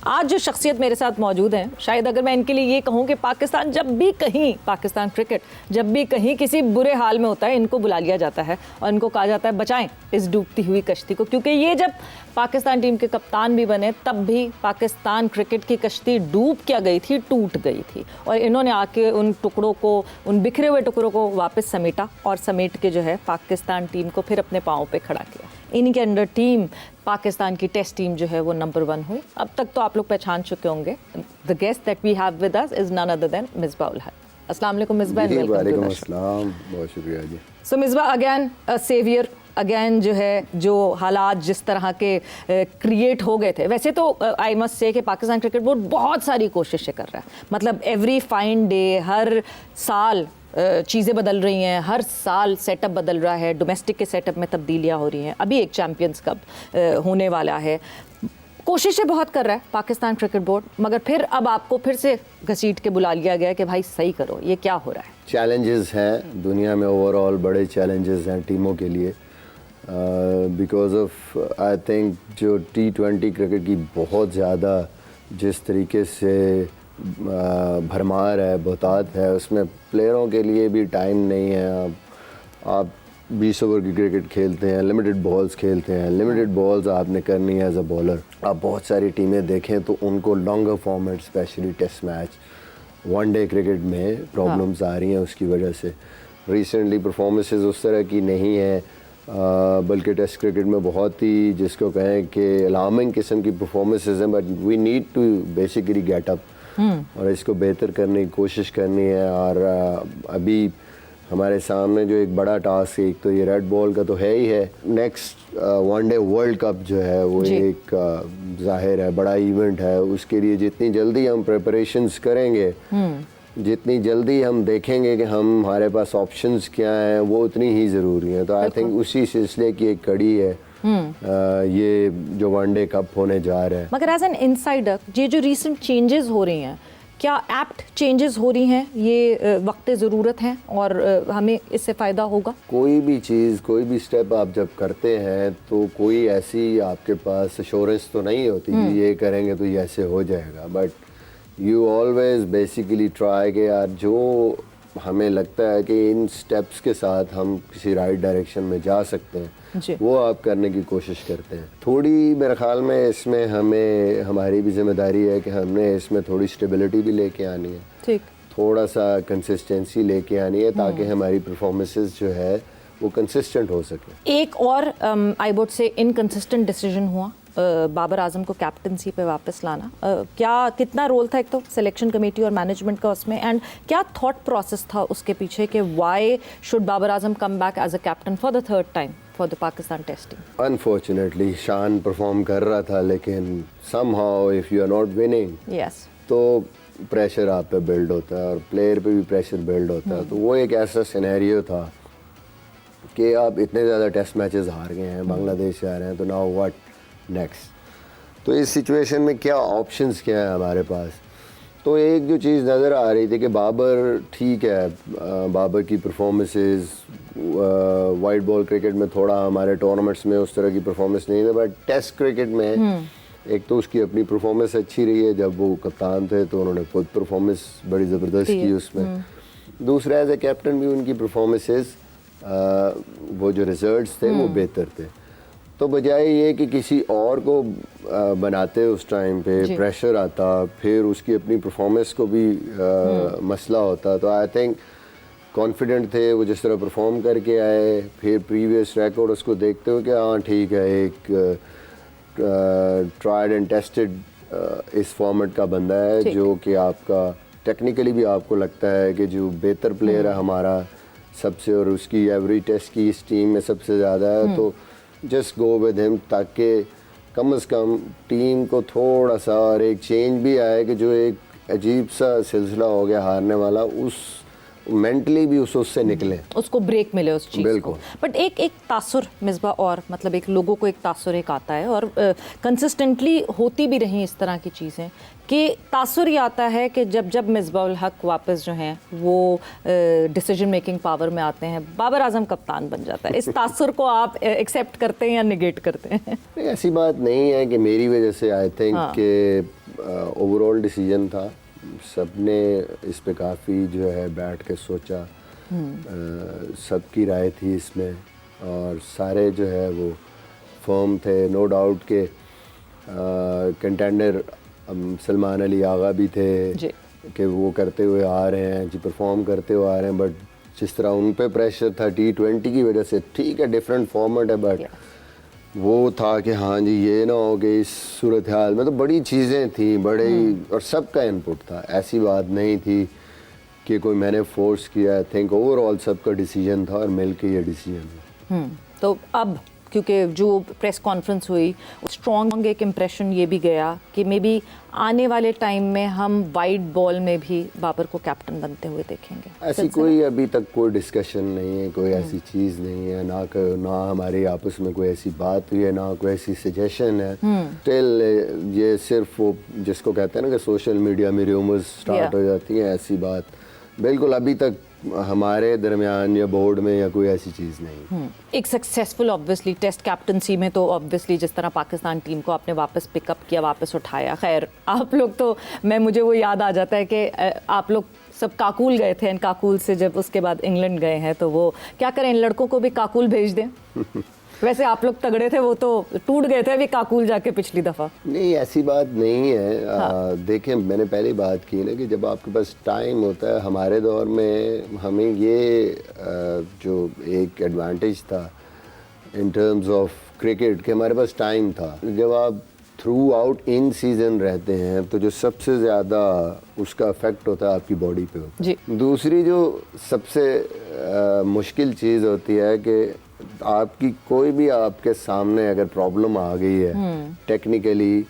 आज जो शख्सियत मेरे साथ मौजूद हैं, शायद अगर मैं इनके लिए ये कहूँ कि पाकिस्तान जब भी कहीं, पाकिस्तान क्रिकेट जब भी कहीं किसी बुरे हाल में होता है, इनको बुला लिया जाता है और इनको कहा जाता है बचाएं इस डूबती हुई कश्ती को, क्योंकि ये जब पाकिस्तान टीम के कप्तान भी बने तब भी पाकिस्तान क्रिकेट की कश्ती डूब क्या गई थी, टूट गई थी, और इन्होंने आके उन टुकड़ों को, उन बिखरे हुए टुकड़ों को वापस समेटा और समेट के जो है पाकिस्तान टीम को फिर अपने पाँव पे खड़ा किया। इन्हीं के अंडर टीम, पाकिस्तान की टेस्ट टीम जो है वो नंबर 1 हुई। अब तक तो आप लोग पहचान चुके होंगे, the guest that we have with us is none other than Misbah ul Haq. अस्सलाम वालेकुम Misbah, and welcome to the show. बहुत शुक्रिया जी। So Misbah, again a saviour, again जो है जो हालात जिस तरह के क्रिएट हो गए थे, वैसे तो आई मस्ट से कि पाकिस्तान क्रिकेट बोर्ड बहुत सारी कोशिशें कर रहा है, मतलब एवरी फाइन डे, हर साल चीज़ें बदल रही हैं, हर साल सेटअप बदल रहा है, डोमेस्टिक के सेटअप में तब्दीलियाँ हो रही हैं, अभी एक चैम्पियंस कप होने वाला है, कोशिशें बहुत कर रहा है पाकिस्तान क्रिकेट बोर्ड, मगर फिर अब आपको फिर से घसीट के बुला लिया गया कि भाई सही करो, ये क्या हो रहा है। चैलेंजेस हैं दुनिया में, ओवरऑल बड़े चैलेंजेस हैं टीमों के लिए, बिकॉज ऑफ आई थिंक जो T20 क्रिकेट की बहुत ज़्यादा जिस तरीके से भरमार है, बहुतात है, उसमें प्लेयरों के लिए भी टाइम नहीं है। आप 20 ओवर की क्रिकेट खेलते हैं, लिमिटेड बॉल्स खेलते हैं, लिमिटेड बॉल्स आपने करनी है एज अ बॉलर। आप बहुत सारी टीमें देखें तो उनको longer format, specially test match, one day cricket में प्रॉब्लम्स आ रही हैं उसकी वजह से। रिसेंटली परफॉर्मेंसेस उस तरह की नहीं है, बल्कि टेस्ट क्रिकेट में बहुत ही जिसको कहें कि अलार्मिंग किस्म की परफॉर्मेंसेस हैं, but we need to basically get up और इसको बेहतर करने की कोशिश करनी है। और अभी हमारे सामने जो एक बड़ा टास्क है, एक तो ये रेड बॉल का तो है ही है, नेक्स्ट वनडे वर्ल्ड कप जो है वो एक जाहिर है बड़ा इवेंट है, उसके लिए जितनी जल्दी हम प्रिपरेशंस करेंगे, जितनी जल्दी हम देखेंगे कि हमारे पास ऑप्शंस क्या हैं, वो उतनी ही ज़रूरी है। तो आई थिंक उसी सिलसिले की एक कड़ी है ये जो वनडे कप होने जा रहा है। मगर एज एन इनसाइडर, ये जो रीसेंट चेंजेस हो रही हैं, क्या एप्ट चेंजेस हो रही हैं, ये वक्त ज़रूरत है और हमें इससे फ़ायदा होगा? कोई भी चीज़, कोई भी स्टेप आप जब करते हैं तो कोई ऐसी आपके पास एश्योरेंस तो नहीं होती कि ये करेंगे तो ये ऐसे हो जाएगा, but you always basically try के यार जो हमें लगता है कि इन स्टेप्स के साथ हम किसी राइट डायरेक्शन में जा सकते हैं वो आप करने की कोशिश करते हैं। थोड़ी मेरे ख्याल में इसमें हमें, हमारी भी जिम्मेदारी है कि हमने इसमें थोड़ी स्टेबिलिटी भी लेके आनी है, ठीक, थोड़ा सा कंसिस्टेंसी लेके आनी है ताकि हमारी परफॉर्मेंसेस जो है वो कंसिस्टेंट हो सके। एक और I would say inconsistent decision हुआ बाबर आजम को कैप्टनसी पे वापस लाना, क्या कितना रोल था एक तो सिलेक्शन कमेटी और मैनेजमेंट का उसमें, एंड क्या थॉट प्रोसेस था उसके पीछे कि why should Babar Azam come back as a captain for the third time for the Pakistan test team? Unfortunately Shan perform कर रहा था, लेकिन somehow if you are not winning तो प्रेशर आप पे बिल्ड होता है और प्लेयर पे भी प्रेशर बिल्ड होता है। तो वो एक ऐसा सिनेरियो था कि आप इतने ज़्यादा टेस्ट मैचेस हार गए हैं, बांग्लादेश से आ रहे हैं, तो नाउ व्हाट नेक्स्ट। तो इस सिचुएशन में क्या ऑप्शंस क्या है हमारे पास? तो एक जो चीज़ नज़र आ रही थी कि बाबर ठीक है, बाबर की परफॉर्मेंसेस वाइट बॉल क्रिकेट में थोड़ा हमारे टूर्नामेंट्स में उस तरह की परफॉर्मेंस नहीं है, बट टेस्ट क्रिकेट में एक तो उसकी अपनी परफॉर्मेंस अच्छी रही है, जब वो कप्तान थे तो उन्होंने खुद परफॉर्मेंस बड़ी ज़बरदस्त की उसमें। दूसरा एज ए कैप्टन भी उनकी परफॉर्मेंसेस, वो जो रिजल्ट्स थे वो बेहतर थे। तो बजाय ये कि किसी और को बनाते उस टाइम पे प्रेशर आता, फिर उसकी अपनी परफॉर्मेंस को भी मसला होता, तो आई थिंक कॉन्फिडेंट थे वो जिस तरह परफॉर्म करके आए, फिर प्रीवियस रिकॉर्ड उसको देखते हो कि हाँ ठीक है, एक ट्राइड एंड टेस्टेड इस फॉर्मेट का बंदा है जो कि आपका टेक्निकली भी आपको लगता है कि जो बेहतर प्लेयर है हमारा सबसे, और उसकी एवरेज टेस्ट की इस टीम में सबसे ज़्यादा है, तो जस्ट गो विद हिम, ताकि कम से कम टीम को थोड़ा सा और एक चेंज भी आए कि जो एक अजीब सा सिलसिला हो गया हारने वाला, उस मेंटली भी उससे निकले, उसको ब्रेक मिले उस चीज़ को। बट एक तासुर मिसबा, और मतलब एक लोगों को एक तासुर एक आता है, और कंसिस्टेंटली होती भी रही इस तरह की चीज़ें कि तासुर ये आता है कि जब मिसबा उल हक वापस जो हैं वो डिसीजन मेकिंग पावर में आते हैं, बाबर आजम कप्तान बन जाता है, इस तासुर को आप एक्सेप्ट करते हैं या निगेट करते हैं? ऐसी बात नहीं है कि मेरी वजह से, आई थिंक कि ओवरऑल डिसीजन था, सबने इस पे काफ़ी जो है बैठ के सोचा, सबकी राय थी इसमें और सारे जो है वो फर्म थे। नो डाउट के कंटेंडर सलमान अली आगा भी थे कि वो करते हुए आ रहे हैं जी, परफॉर्म करते हुए आ रहे हैं, बट जिस तरह उन पे प्रेशर था T20 की वजह से, ठीक है डिफरेंट फॉर्मेट है, बट वो था कि हाँ जी ये ना हो गई इस सूरत हाल में। तो बड़ी चीज़ें थी, बड़े और सबका इनपुट था, ऐसी बात नहीं थी कि कोई मैंने फोर्स किया। आई थिंक ओवरऑल सबका डिसीजन था और मिल के ये डिसीजन हुआ। तो अब क्योंकि जो प्रेस कॉन्फ्रेंस हुई, स्ट्रॉन्ग एक इम्प्रेशन ये भी गया कि मे बी आने वाले टाइम में हम वाइट बॉल में भी बाबर को कैप्टन बनते हुए देखेंगे। ऐसी कोई अभी तक कोई डिस्कशन नहीं है, कोई ऐसी चीज़ नहीं है, ना हमारे आपस में कोई ऐसी बात हुई है, ना कोई ऐसी सजेशन है। स्टिल ये सिर्फ वो जिसको कहते हैं ना कि सोशल मीडिया में रूमर्स स्टार्ट हो जाती हैं, ऐसी बात बिल्कुल अभी तक हमारे दरमियान या बोर्ड में या कोई ऐसी चीज़ नहीं। एक सक्सेसफुल ऑब्वियसली टेस्ट कैप्टनसी में तो ऑब्वियसली जिस तरह पाकिस्तान टीम को आपने वापस पिकअप किया, वापस उठाया, खैर आप लोग तो मुझे वो याद आ जाता है कि आप लोग सब काकुल गए थे, काकुल से जब उसके बाद इंग्लैंड गए हैं, तो वो क्या करें, इन लड़कों को भी काकुल भेज दें। वैसे आप लोग तगड़े थे, वो तो टूट गए थे अभी काकुल जाके पिछली दफा। नहीं ऐसी बात नहीं है। देखें मैंने पहले बात की ना कि जब आपके पास टाइम होता है, हमारे दौर में हमें ये जो एक एडवांटेज था इन टर्म्स ऑफ क्रिकेट कि हमारे पास टाइम था। जब आप थ्रू आउट इन सीजन रहते हैं तो जो सबसे ज़्यादा उसका इफेक्ट होता है आपकी बॉडी पे होता है। दूसरी जो सबसे मुश्किल चीज़ होती है कि आपकी कोई भी आपके सामने अगर प्रॉब्लम आ गई है टेक्निकली,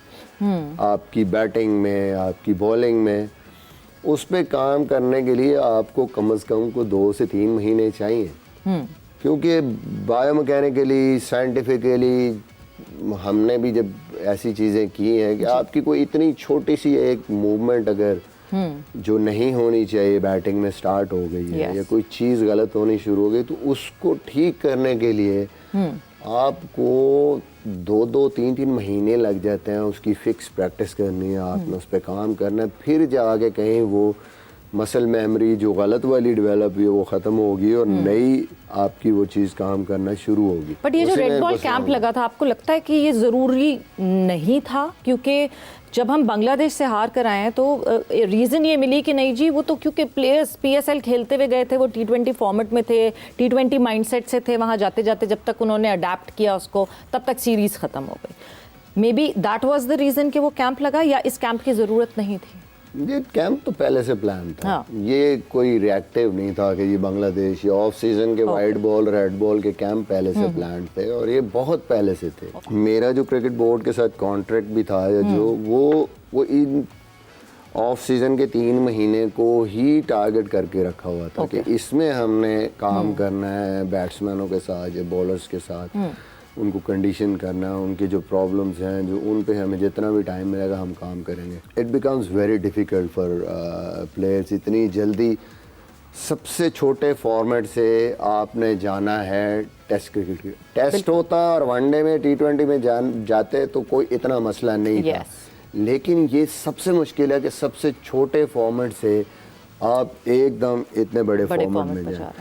आपकी बैटिंग में, आपकी बॉलिंग में, उस पे काम करने के लिए आपको कम से कम को 2 से 3 महीने चाहिए। क्योंकि बायोमैकेनिकली, साइंटिफिकली हमने भी जब ऐसी चीज़ें की हैं कि आपकी कोई इतनी छोटी सी एक मूवमेंट अगर जो नहीं होनी चाहिए बैटिंग में स्टार्ट हो गई है या कोई चीज़ गलत होनी शुरू हो गई, तो उसको ठीक करने के लिए आपको 2-2, 3-3 महीने लग जाते हैं। उसकी फिक्स प्रैक्टिस करनी है, आपने उस पर काम करना है, फिर जाके कहीं वो मसल मेमोरी जो गलत वाली डेवलप हुई है वो ख़त्म होगी और नई आपकी वो चीज़ काम करना शुरू होगी। बट ये जो रेड बॉल कैंप लगा था, आपको लगता है कि ये ज़रूरी नहीं था? क्योंकि जब हम बांग्लादेश से हार कर आए हैं तो रीज़न ये मिली कि नहीं जी वो तो क्योंकि प्लेयर्स PSL खेलते हुए गए थे, वो T20 फॉर्मेट में थे, T20 माइंडसेट से थे, वहाँ जाते जाते जब तक उन्होंने अडेप्ट किया उसको, तब तक सीरीज़ ख़त्म हो गई। May be that was the reason कि वो कैंप लगा, या इस कैंप की ज़रूरत नहीं थी? ये कैंप तो पहले से प्लान था। ये कोई रिएक्टिव नहीं था कि ये बांग्लादेश या ऑफ सीजन के वाइट बॉल, रेड बॉल के कैंप पहले से प्लान थे और ये बहुत पहले से थे। मेरा जो क्रिकेट बोर्ड के साथ कॉन्ट्रैक्ट भी था, या जो वो इन ऑफ सीजन के 3 महीने को ही टारगेट करके रखा हुआ था कि इसमें हमने काम करना है बैट्समैनों के साथ या बॉलर्स के साथ, उनको कंडीशन करना, उनके जो प्रॉब्लम्स हैं जो उन पे हमें जितना भी टाइम मिलेगा हम काम करेंगे। It becomes very difficult for players इतनी जल्दी सबसे छोटे फॉर्मेट से आपने जाना है टेस्ट क्रिकेट। टेस्ट होता और वनडे में T20 में जाते तो कोई इतना मसला नहीं था, लेकिन ये सबसे मुश्किल है कि सबसे छोटे फॉर्मेट से आप एकदम इतने बड़े फॉर्मेट में जाएं।